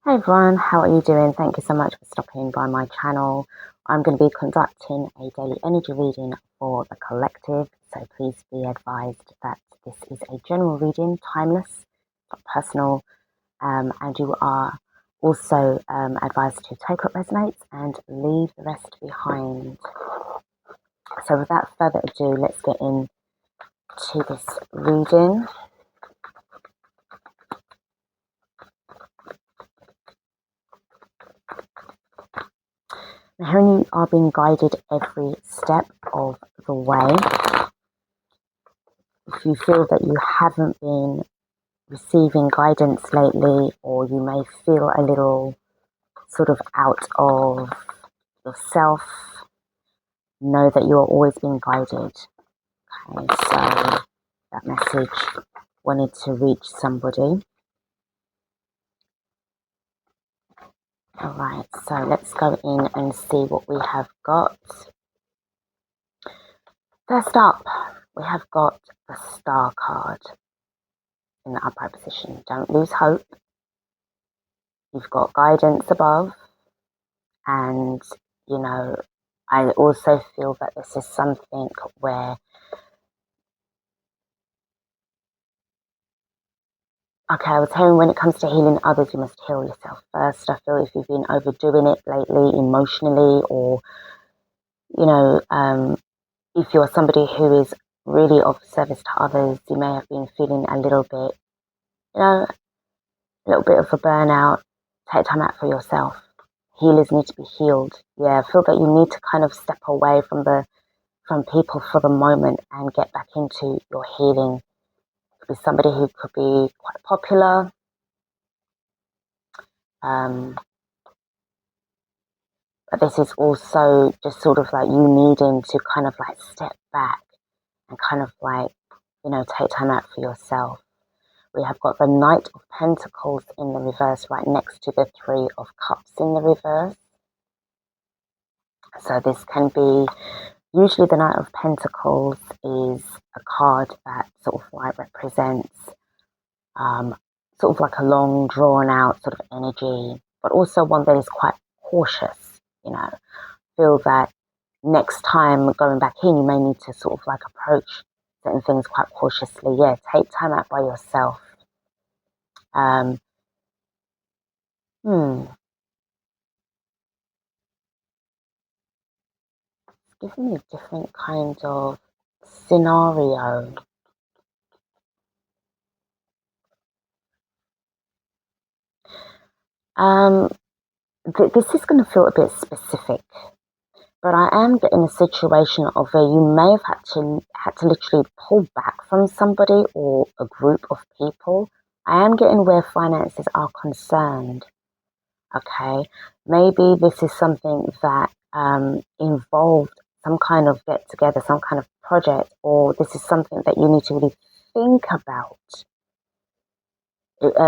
Hey everyone, how are you doing? Thank you so much for stopping by my channel. I'm going to be conducting a daily energy reading for the collective, so please be advised that this is a general reading, timeless, not personal, and you are also advised to take what resonates and leave the rest behind. So without further ado, let's get into this reading. Hearing you are being guided every step of the way. If you feel that you haven't been receiving guidance lately, or you may feel a little sort of out of yourself, know that you are always being guided. Okay, so that message wanted to reach somebody. Alright, so let's go in and see what we have got. First up, we have got the Star card in the upright position. Don't lose hope. You've got guidance above, and you know, I also feel that this is something where, okay, I was hearing when it comes to healing others, you must heal yourself first. I feel if you've been overdoing it lately emotionally, or, you know, if you're somebody who is really of service to others, you may have been feeling a little bit, a little bit of a burnout. Take time out for yourself. Healers need to be healed. Yeah, I feel that you need to kind of step away from people for the moment and get back into your healing. Be somebody who could be quite popular, but this is also just sort of like you needing to kind of like step back and kind of like, take time out for yourself. We have got the Knight of Pentacles in the reverse right next to the Three of Cups in the reverse. So this can be, usually the Knight of Pentacles is a card that sort of like represents sort of like a long drawn out sort of energy, but also one that is quite cautious, feel that next time going back in, you may need to sort of like approach certain things quite cautiously. Yeah, take time out by yourself. It's giving me a different kind of scenario. This is going to feel a bit specific, but I am getting a situation of where you may have had to literally pull back from somebody or a group of people. I am getting where finances are concerned. Okay, maybe this is something that involved some kind of get together, some kind of project, or this is something that you need to really think about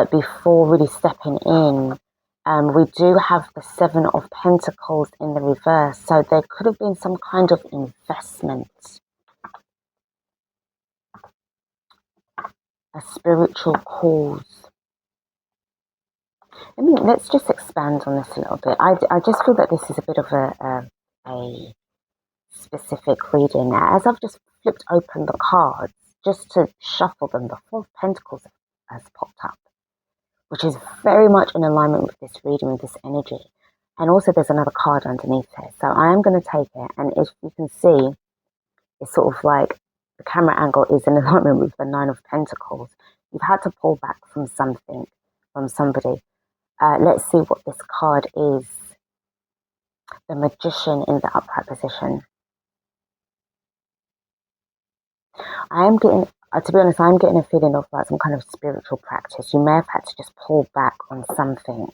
before really stepping in. We do have the Seven of Pentacles in the reverse, so there could have been some kind of investment, a spiritual cause. Let's just expand on this a little bit. I just feel that this is a bit of a specific reading. As I've just flipped open the cards, just to shuffle them, the Four of Pentacles has popped up, which is very much in alignment with this reading, with this energy. And also there's another card underneath it. So I am going to take it, and if you can see, it's sort of like the camera angle is in alignment with the Nine of Pentacles. You've had to pull back from something, from somebody. Let's see what this card is. The Magician in the upright position. I am getting, to be honest, I'm getting a feeling of like some kind of spiritual practice. You may have had to just pull back on something.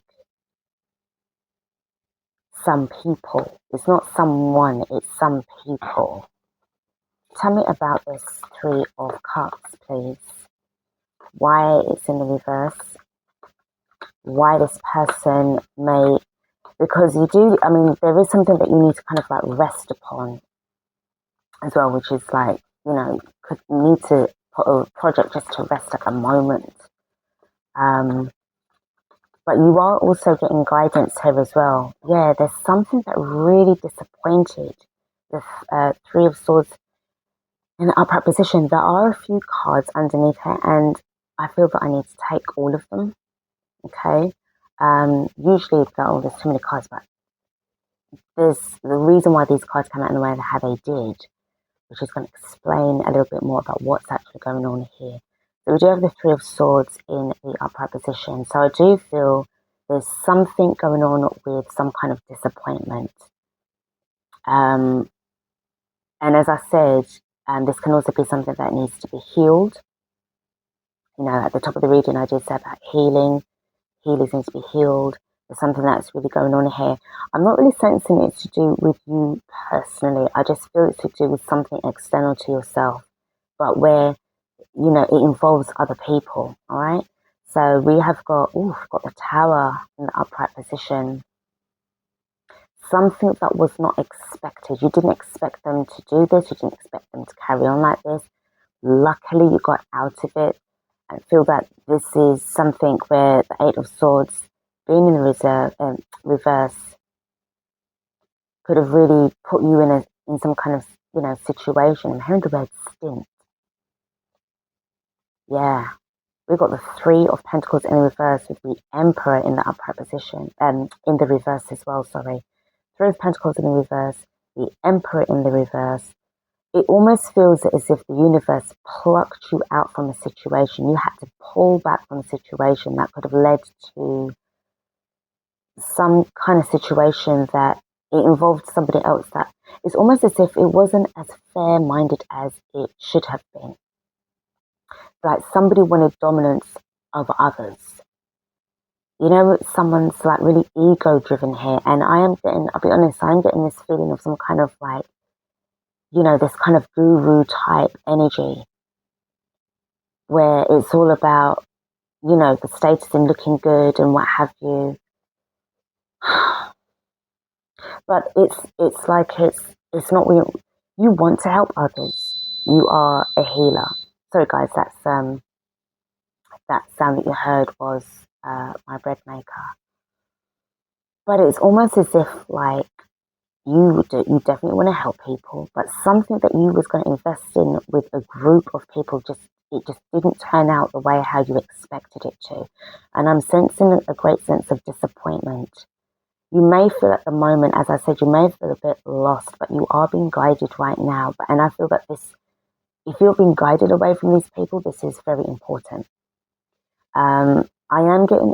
Some people. It's not someone, it's some people. Tell me about this Three of Cups, please. Why it's in the reverse. Why this person may, because you do, there is something that you need to kind of like rest upon as well, which is like, could need to put a project just to rest at the moment. But you are also getting guidance here as well. Yeah, there's something that really disappointed the Three of Swords in the upright position. There are a few cards underneath here, and I feel that I need to take all of them. Okay. Usually, there's too many cards, but there's the reason why these cards came out in the way that how they did, which is going to explain a little bit more about what's actually going on here. So we do have the Three of Swords in the upright position. So I do feel there's something going on with some kind of disappointment. And as I said, this can also be something that needs to be healed. You know, at the top of the reading, I did say about healing. Healers need to be healed. There's something that's really going on here. I'm not really sensing it's to do with you personally. I just feel it's to do with something external to yourself, but where, you know, it involves other people. All right. So we have got, we've got the Tower in the upright position. Something that was not expected. You didn't expect them to do this. You didn't expect them to carry on like this. Luckily, you got out of it. I feel that this is something where the Eight of Swords being in the reverse could have really put you in some kind of, you know, situation. I'm hearing the word stint. Yeah. We've got the Three of Pentacles in the reverse with the Emperor in the upright position, in the reverse as well, sorry. Three of Pentacles in the reverse, the Emperor in the reverse. It almost feels as if the universe plucked you out from a situation. You had to pull back from a situation that could have led to some kind of situation that it involved somebody else, that it's almost as if it wasn't as fair-minded as it should have been. Like somebody wanted dominance over others. You know, someone's like really ego-driven here, and I'll be honest, I'm getting this feeling of some kind of like, you know, this kind of guru type energy where it's all about, you know, the status and looking good and what have you. But it's like it's not what you want to help others. You are a healer. Sorry guys, that sound that you heard was my bread maker. But it's almost as if like you definitely want to help people, but something that you was going to invest in with a group of people it just didn't turn out the way how you expected it to. And I'm sensing a great sense of disappointment. You may feel at the moment, as I said, you may feel a bit lost, but you are being guided right now. And I feel that if you're being guided away from these people, this is very important. I am getting,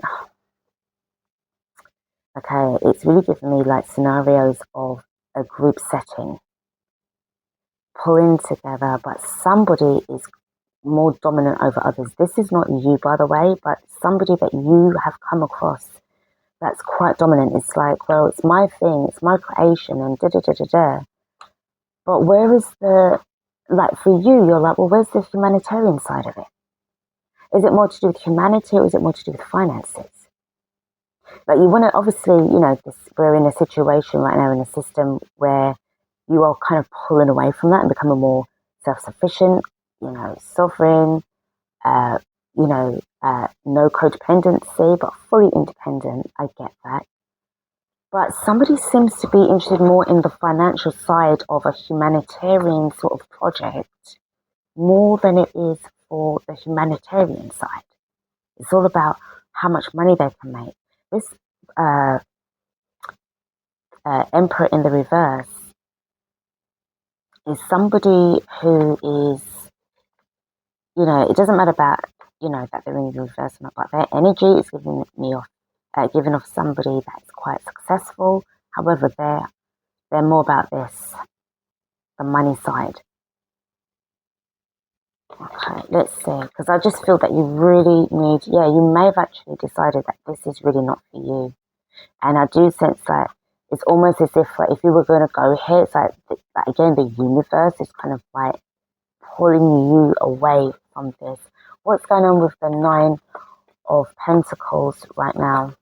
okay, it's really giving me like scenarios of a group setting, pulling together, but somebody is more dominant over others. This is not you, by the way, but somebody that you have come across that's quite dominant. It's like, well, it's my thing, it's my creation, and da da da da da. But where is like for you, you're like, well, where's the humanitarian side of it? Is it more to do with humanity or is it more to do with finances? Like you want to, obviously, you know, we're in a situation right now in a system where you are kind of pulling away from that and becoming more self-sufficient, you know, sovereign, no codependency, but fully independent. I get that. But somebody seems to be interested more in the financial side of a humanitarian sort of project more than it is for the humanitarian side. It's all about how much money they can make. This Emperor in the reverse is somebody who is, you know, it doesn't matter about, you know, that they're in the reverse or not, but their energy is giving off somebody that's quite successful. However, they're more about the money side. Okay, let's see, because I just feel that you really need, you may have actually decided that this is really not for you. And I do sense that it's almost as if like, if you were going to go here, it's like again, the universe is kind of like pulling you away from this. What's going on with the Nine of Pentacles right now?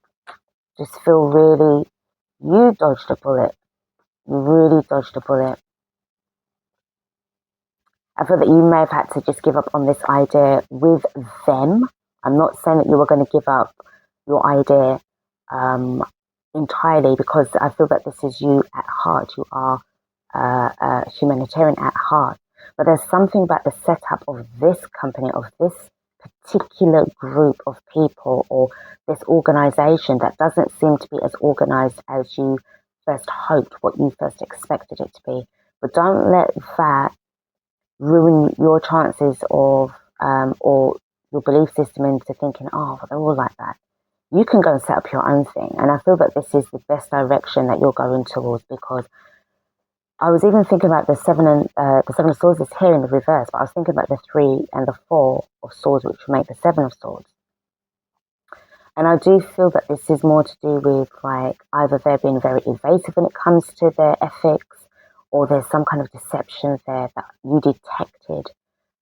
Just feel really, you dodged a bullet. You really dodged a bullet. I feel that you may have had to just give up on this idea with them. I'm not saying that you were going to give up your idea entirely, because I feel that this is you at heart. You are a humanitarian at heart. But there's something about the setup of this company, of this particular group of people, or this organization, that doesn't seem to be as organized as you first hoped, what you first expected it to be. But don't let that ruin your chances of, or your belief system into thinking, oh, well, they're all like that. You can go and set up your own thing. And I feel that this is the best direction that you're going towards, because I was even thinking about the seven of swords is here in the reverse, but I was thinking about the 3 and the 4 of swords, which would make the 7 of swords. And I do feel that this is more to do with, like, either they're being very evasive when it comes to their ethics, or there's some kind of deception there that you detected.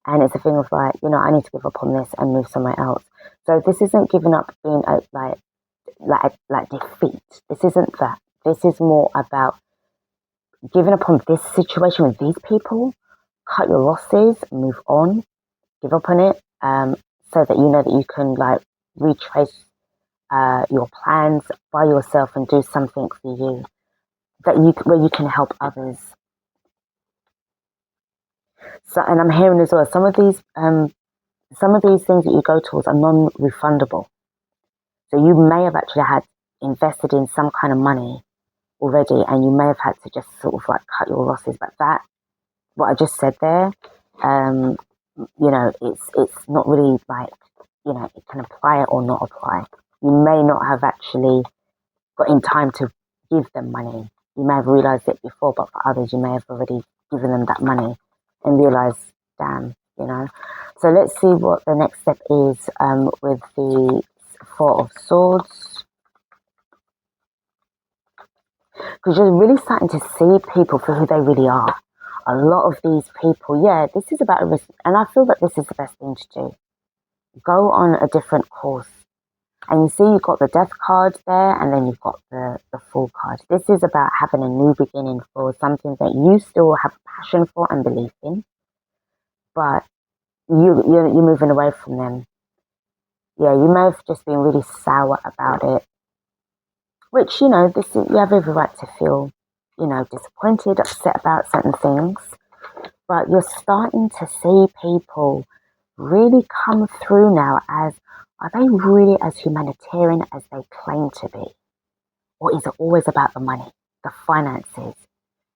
And it's a thing of, like, I need to give up on this and move somewhere else. So this isn't giving up being like defeat. This isn't that. This is more about giving up on this situation with these people, cut your losses, move on, give up on it, so that you know that you can, like, retrace your plans by yourself and do something for you where you can help others. So, and I'm hearing as well, some of these things that you go towards are non-refundable. So you may have actually had invested in some kind of money already, and you may have had to just sort of, like, cut your losses. But that, what I just said there, it's not really, like, it can apply or not apply. You may not have actually got in time to give them money. You may have realized it before, but for others, you may have already given them that money and realized, damn, So let's see what the next step is with the 4 of Swords. Because you're really starting to see people for who they really are. A lot of these people, this is about a risk. And I feel that this is the best thing to do. Go on a different course. And you see you've got the Death card there, and then you've got the Fool card. This is about having a new beginning for something that you still have passion for and belief in. But you're moving away from them. Yeah, you may have just been really sour about it. Which, you have every right to feel, disappointed, upset about certain things. But you're starting to see people really come through now as, are they really as humanitarian as they claim to be? Or is it always about the money, the finances,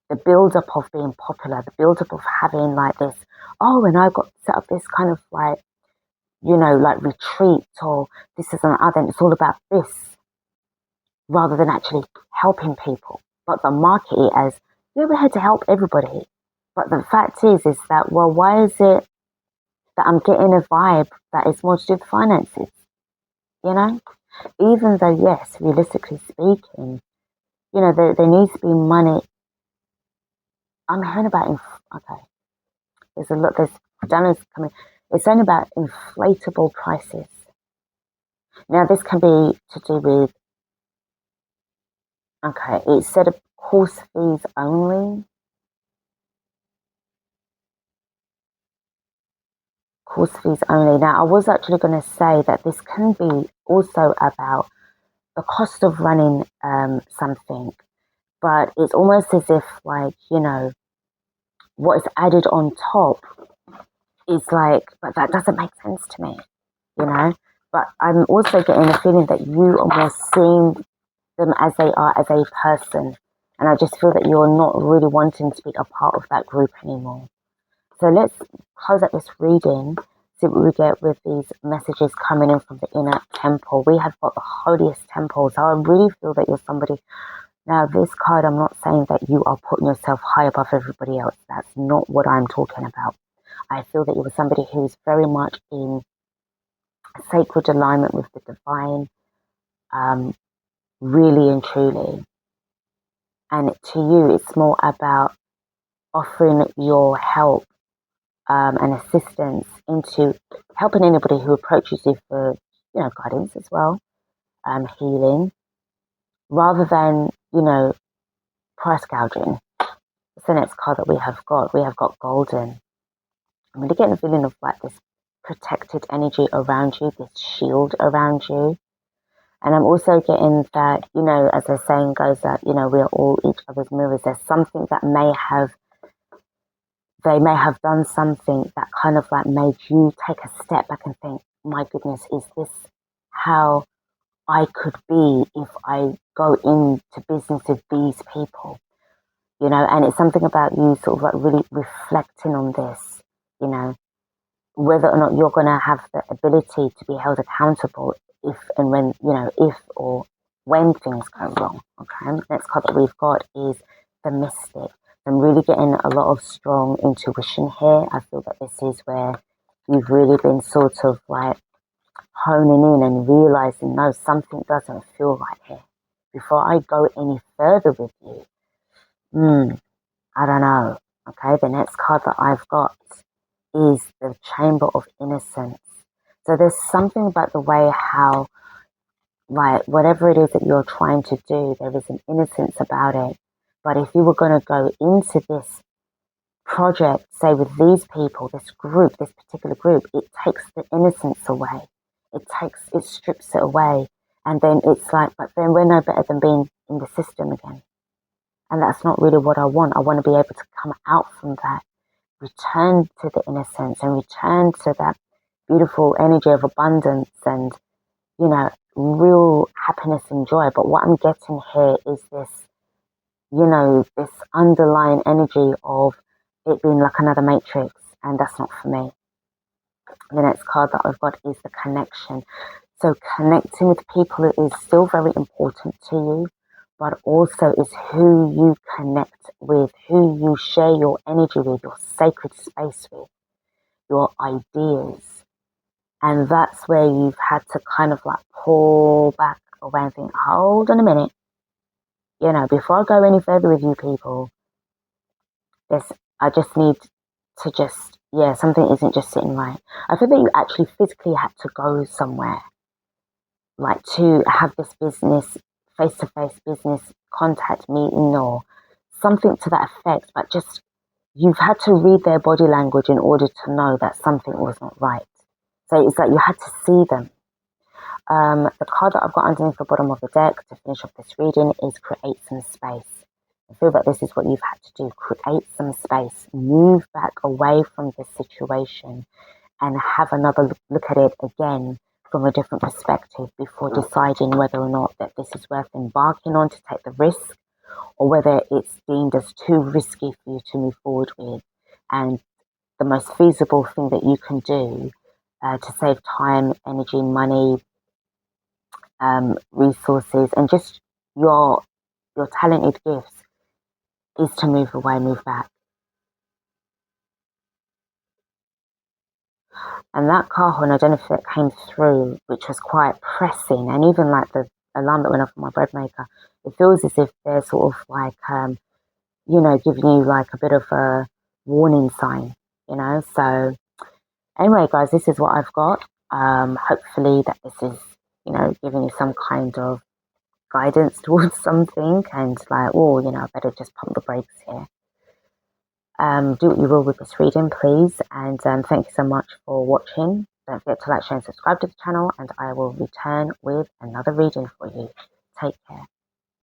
the build-up of being popular, the build-up of having, like, this, oh, and I got set up this kind of, like, like retreat, or this is an other, and it's all about this, rather than actually helping people. But they market it as, we're here to help everybody. But the fact is that, well, why is it that I'm getting a vibe that is more to do with finances? Even though, yes, realistically speaking, there needs to be money. I'm hearing about, okay, there's a lot, there's dollars coming. It's only about inflatable prices. Now, this can be to do with, okay, it said of course fees only. Course fees only. Now, I was actually going to say that this can be also about the cost of running something, but it's almost as if, like, what is added on top is like, but that doesn't make sense to me, But I'm also getting a feeling that you are more seeing them as they are, as a person. And I just feel that you're not really wanting to be a part of that group anymore. So let's close out this reading, see what we get with these messages coming in from the inner temple. We have got the holiest temple. So I really feel that you're somebody. Now, this card, I'm not saying that you are putting yourself high above everybody else. That's not what I'm talking about. I feel that you were somebody who's very much in sacred alignment with the divine, really and truly. And to you, it's more about offering your help and assistance into helping anybody who approaches you for, guidance as well, healing, rather than, price gouging. It's the next card that we have got. We have got golden. I'm really getting a feeling of, like, this protected energy around you, this shield around you. And I'm also getting that, you know, as the saying goes, that, you know, we are all each other's mirrors. There's something that they may have done something that kind of like made you take a step back and think, my goodness, is this how I could be if I go into business with these people? You know, and it's something about you sort of like really reflecting on this, you know, whether or not you're going to have the ability to be held accountable if and when, you know, if or when things go wrong. Okay. Next card that we've got is the Mystic. I'm really getting a lot of strong intuition here. I feel that this is where you've really been sort of like honing in and realizing, no, something doesn't feel right here. Before I go any further with you, I don't know. Okay, the next card that I've got is the Chamber of Innocence. So there's something about the way how, like, whatever it is that you're trying to do, there is an innocence about it. But if you were going to go into this project, say with these people, this group, this particular group, it takes the innocence away. It strips it away. And then it's like, but then we're no better than being in the system again. And that's not really what I want. I want to be able to come out from that, return to the innocence and return to that beautiful energy of abundance and, you know, real happiness and joy. But what I'm getting here is this, you know, this underlying energy of it being like another matrix, and that's not for me. The next card that I've got is the Connection. So connecting with people is still very important to you, but also is who you connect with, who you share your energy with, your sacred space with, your ideas. And that's where you've had to kind of like pull back away and think, hold on a minute, you know, before I go any further with you people, I just need to just, yeah, something isn't just sitting right. I feel that you actually physically had to go somewhere, like to have this business, face-to-face business contact meeting or something to that effect, but just you've had to read their body language in order to know that something was not right. So it's like you had to see them. The card that I've got underneath the bottom of the deck to finish off this reading is Create Some Space. I feel that this is what you've had to do. Create some space. Move back away from this situation and have another look at it again from a different perspective before deciding whether or not that this is worth embarking on to take the risk or whether it's deemed as too risky for you to move forward with. And the most feasible thing that you can do to save time, energy, money, resources, and just your talented gifts is to move away, move back. And that car horn, I don't know if it came through, which was quite pressing, and even like the alarm that went off on my bread maker, it feels as if they're sort of like, you know, giving you like a bit of a warning sign, you know. So anyway, guys, this is what I've got. Hopefully that this is, you know, giving you some kind of guidance towards something and like, oh, you know, I better just pump the brakes here. Do what you will with this reading, please. And thank you so much for watching. Don't forget to like, share, and subscribe to the channel. And I will return with another reading for you. Take care.